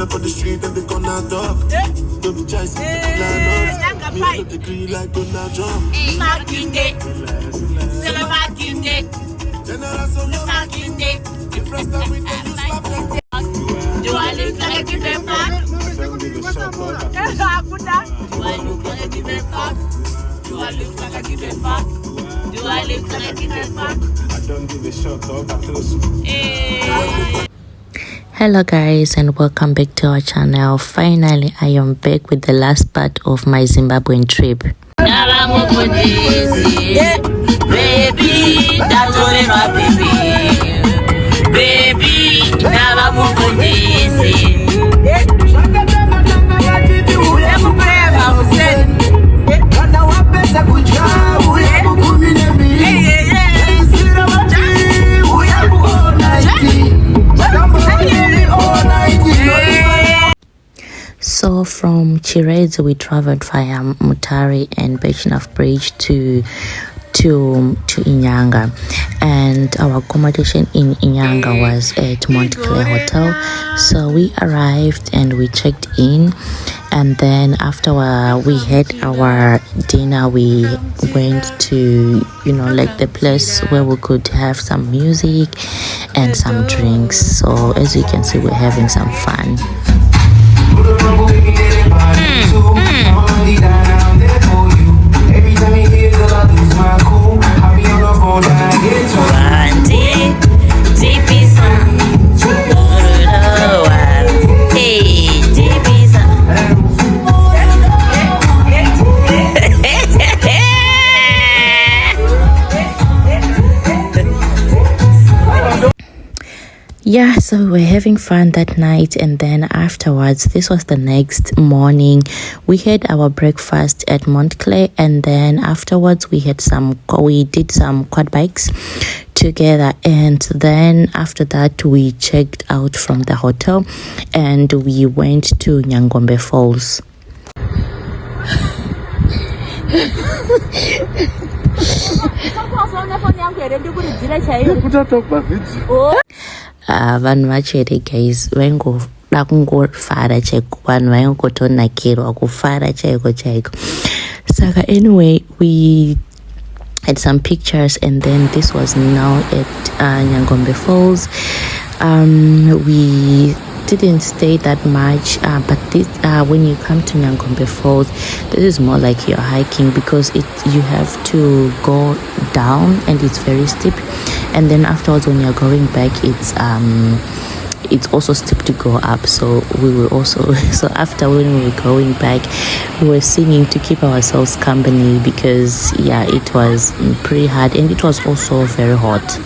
For the street and they gonna talk. Don't be chasing the me a degree like gonna drop. The first time we do slap them. Do I look like a different fuck? Do I look like a different fuck? Do I look like a different fuck? Do I look like a different fuck? I don't give a shot, dog. Hello guys, and welcome back to our channel. Finally, I am back with the last part of my Zimbabwean trip. So from Chirezi, we traveled via Mutare and Bechnaf Bridge to Inyanga, and our accommodation in Inyanga was at Montclair Hotel. So we arrived and we checked in, and then after we had our dinner, we went to like the place where we could have some music and some drinks. So as you can see, we're having some fun. Yeah, so we were having fun that night, and then afterwards, this was the next morning, we had our breakfast at Montclair, and then afterwards we did some quad bikes together, and then after that we checked out from the hotel and we went to Nyangombe Falls. Vanhu vachiri guys vaingoda kungofara chaiko, vanhu vaingotonakirwa kufara chaiko chaiko. Saka anyway, we had some pictures, and then this was now at Nyangombe Falls. We didn't stay that much, but this when you come to Nyangombe Falls, this is more like you're hiking, because you have to go down and it's very steep, and then afterwards when you're going back, it's also steep to go up. So we were also so after when we were going back, we were singing to keep ourselves company, because it was pretty hard, and it was also very hot.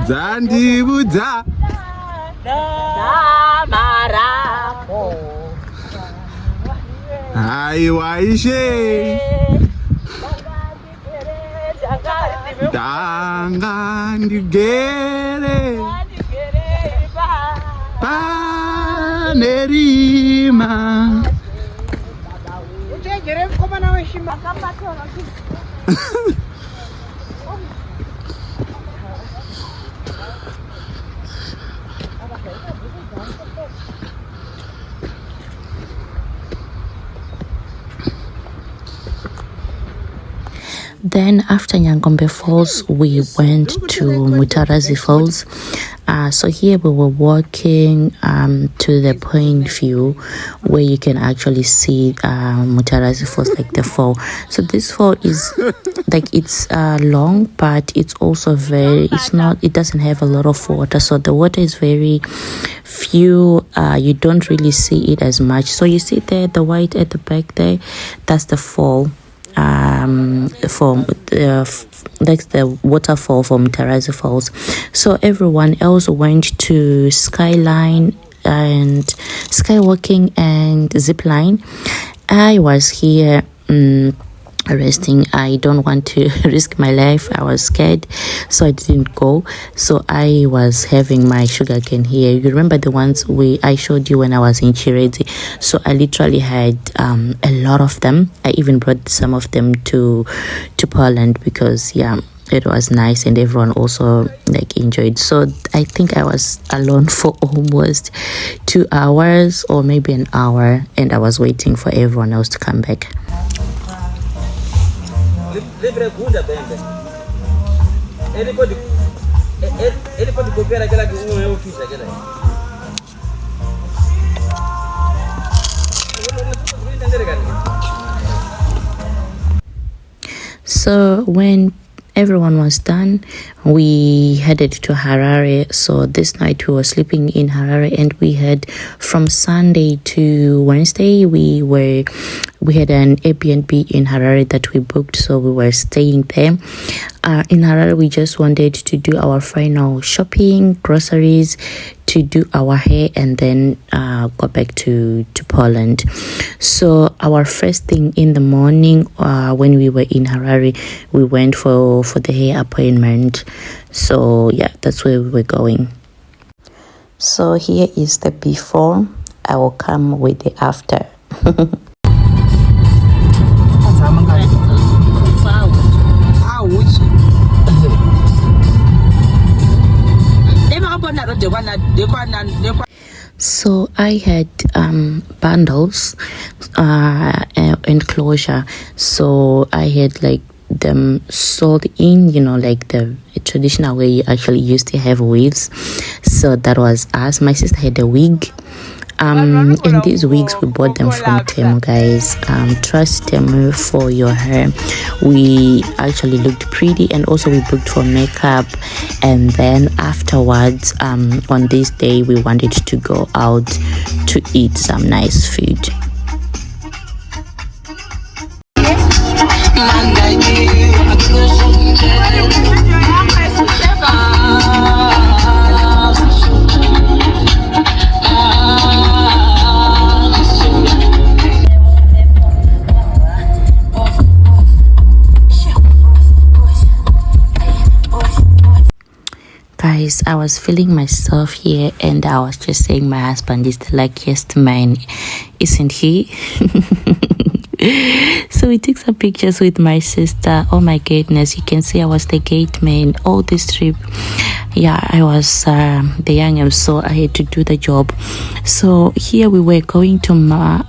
Zandibuza Damarako Aiwaishe Dangandigere Panerima. Then after Nyangombe Falls, we went to Mutarazi Falls. So here we were walking to the point view where you can actually see Mutarazi Falls, like the fall. So this fall is like it's long, but it's also it doesn't have a lot of water. So the water is very few. You don't really see it as much. So you see there, the white at the back there, that's the fall. That's the waterfall from Mutarazi Falls. So everyone else went to Skyline and skywalking and zip line, I was here resting. I don't want to risk my life. I was scared, so I didn't go. So I was having my sugarcane here. You remember the ones I showed you when I was in Chirezi? So I literally had a lot of them. I even brought some of them to Poland because it was nice and everyone also enjoyed. So I think I was alone for almost 2 hours or maybe an hour, and I was waiting for everyone else to come back. So when everyone was done, we headed to Harare. So this night we were sleeping in Harare, and we had from Sunday to Wednesday we had an Airbnb in Harare that we booked, so we were staying there. In Harare, we just wanted to do our final shopping, groceries, to do our hair, and then go back to Poland. So our first thing in the morning, when we were in Harare, we went for the hair appointment. So that's where we were going. So here is the before. I will come with the after. So I had bundles enclosure. So I had them sold in, the traditional way you actually used to have wigs. So that was us. My sister had a wig. And these wigs we bought them from Temu, guys. Trust Temu for your hair. We actually looked pretty, and also we booked for makeup. And then afterwards, on this day, we wanted to go out to eat some nice food. Guys, I was feeling myself here, and I was just saying my husband is the luckiest man, isn't he? So we took some pictures with my sister. Oh my goodness, you can see I was the gate man all this trip. I was the youngest, so I had to do the job. So here we were going to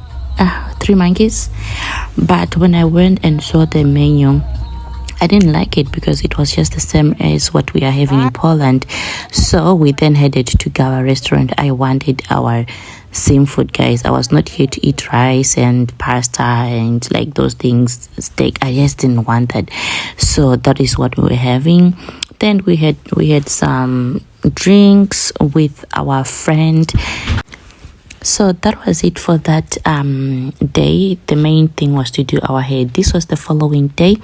Three Monkeys, but when I went and saw the menu, I didn't like it because it was just the same as what we are having in Poland. So we then headed to Gawa restaurant. I wanted our same food, guys. I was not here to eat rice and pasta and those things, steak. I just didn't want that. So that is what we were having. Then we had some drinks with our friend. So that was it for that day. The main thing was to do our hair. This was the following day.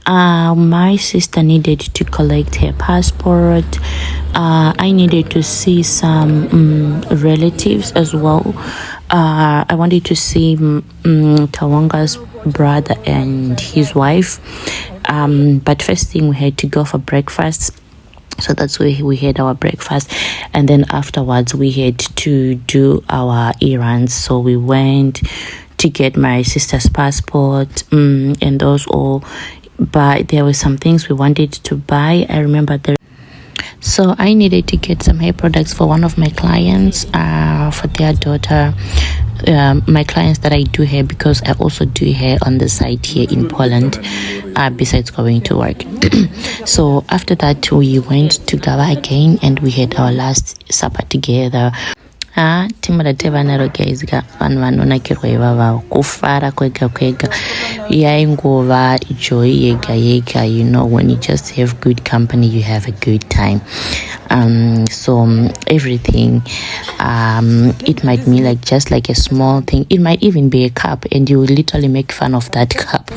My sister needed to collect her passport. I needed to see some relatives as well. I wanted to see Tawanga's brother and his wife. But first thing, we had to go for breakfast. So that's where we had our breakfast, and then afterwards we had to do our errands. So we went to get my sister's passport and those all, but there were some things we wanted to buy. I remember so I needed to get some hair products for one of my clients, for their daughter. My clients that I do hair, because I also do hair on the side here in Poland, besides going to work. So after that we went to Gawa again, and we had our last supper together. Timurateva naro guys ga vanonakirwa ivava kufara kwega kwega yaingova joy yega yega. When you just have good company, you have a good time. So everything, it might be just a small thing. It might even be a cup, and you literally make fun of that cup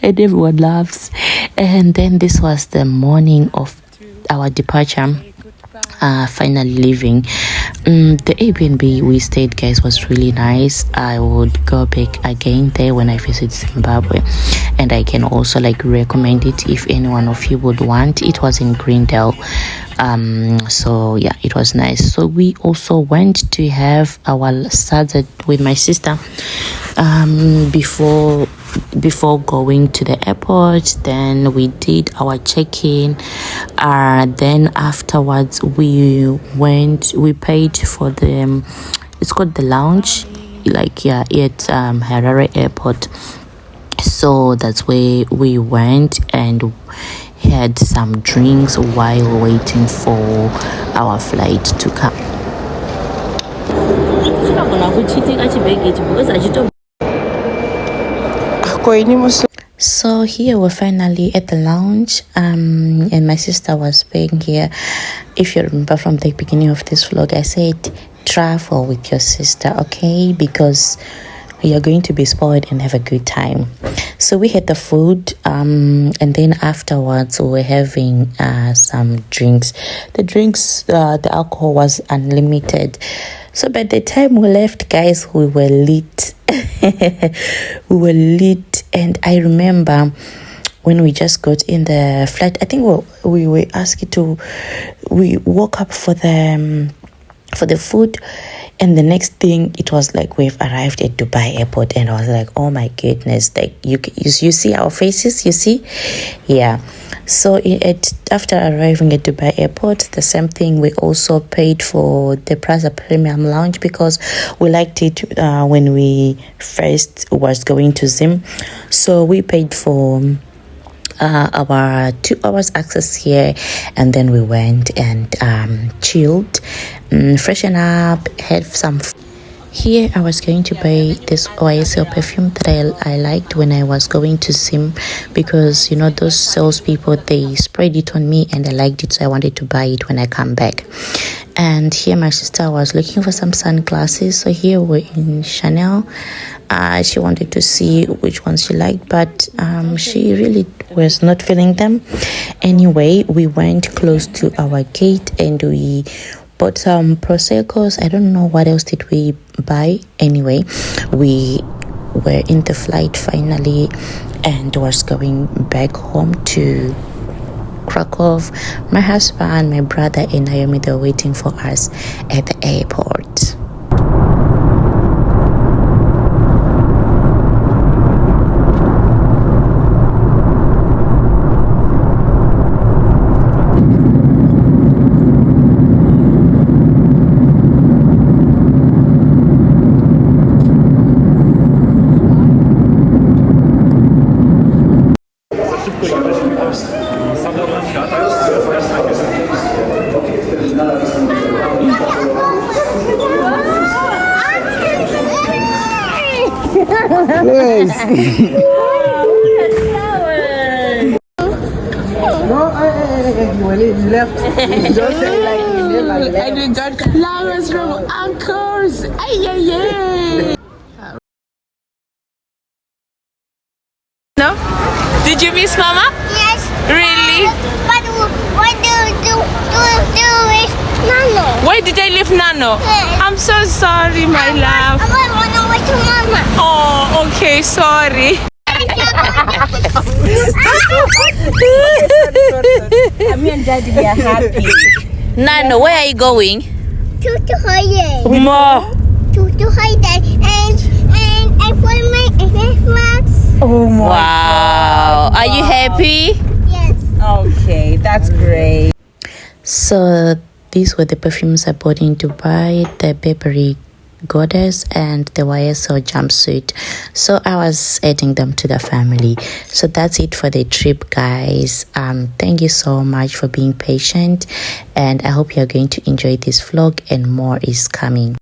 and everyone laughs. And then this was the morning of our departure. finally leaving. The Airbnb we stayed, guys, was really nice. I would go back again there when I visit Zimbabwe, and I can also like recommend it if any one of you would want. It was in Greendale. So yeah, it was nice. So we also went to have our salad with my sister before going to the airport. Then we did our check-in, then afterwards we paid for the it's called the lounge, like yeah, at Harare airport. So that's where we went and had some drinks while waiting for our flight to come. So here we're finally at the lounge, and my sister was paying here. If you remember from the beginning of this vlog, I said travel with your sister, okay, because you're going to be spoiled and have a good time. So we had the food, and then afterwards we were having some drinks. The alcohol was unlimited. So by the time we left, guys, we were lit. We were lit. And I remember when we just got in the flight, I think we were asked we woke up for the food, and the next thing it was like we've arrived at Dubai airport, and I was like, oh my goodness, like you see our faces, you see, yeah. So after arriving at Dubai airport, the same thing, we also paid for the Plaza Premium Lounge because we liked it when we first was going to Zim. So we paid for our 2 hours access here, and then we went and chilled, freshen up, had some here. I was going to buy this YSL perfume that I liked when I was going to Zim, because you know those salespeople, they sprayed it on me and I liked it, so I wanted to buy it when I come back. And here my sister was looking for some sunglasses, so here we're in Chanel. She wanted to see which ones she liked, but she really was not feeling them. Anyway, we went close to our gate and we bought some Proseccos. I don't know what else did we buy. Anyway, we were in the flight finally and was going back home to Krakow. My husband, my brother, and Naomi, they were waiting for us at the airport. You left. You don't say like you left. And we got flowers from uncles. Ay. No? Did you miss Mama? Yes. Really? But why do you with Nano? Why did I leave Nano? Yes. I'm so sorry, my love. I want to wait to Mama. Oh, okay, sorry. Me and Daddy, we are happy. Nano, where are you going? To holiday. More. To holiday and I put my Christmas. Oh my. Wow. Are you happy? Yes. Okay, that's great. So these were the perfumes I bought in Dubai, the Burberry Goddess and the YSL jumpsuit. So I was adding them to the family. So that's it for the trip, guys. Thank you so much for being patient, and I hope you're going to enjoy this vlog, and more is coming.